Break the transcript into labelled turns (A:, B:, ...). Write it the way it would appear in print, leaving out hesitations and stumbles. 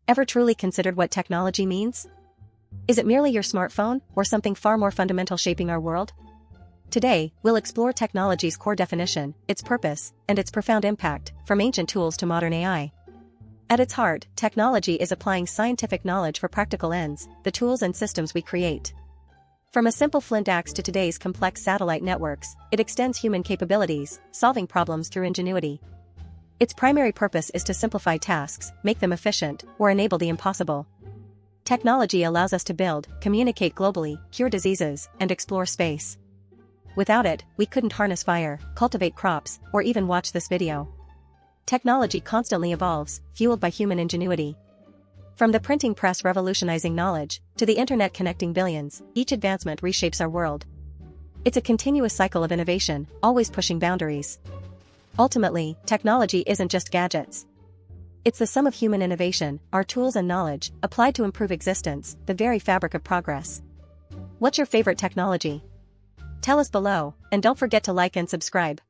A: Ever truly considered what technology means? Is it merely your smartphone, or something far more fundamental shaping our world? Today, we'll explore technology's core definition, its purpose, and its profound impact, from ancient tools to modern AI. At its heart, technology is applying scientific knowledge for practical ends, the tools and systems we create. From a simple flint axe to today's complex satellite networks, it extends human capabilities, solving problems through ingenuity. Its primary purpose is to simplify tasks, make them efficient, or enable the impossible. Technology allows us to build, communicate globally, cure diseases, and explore space. Without it, we couldn't harness fire, cultivate crops, or even watch this video. Technology constantly evolves, fueled by human ingenuity. From the printing press revolutionizing knowledge, to the internet connecting billions, each advancement reshapes our world. It's a continuous cycle of innovation, always pushing boundaries. Ultimately, technology isn't just gadgets. It's the sum of human innovation, our tools and knowledge, applied to improve existence, the very fabric of progress. What's your favorite technology? Tell us below, and don't forget to like and subscribe.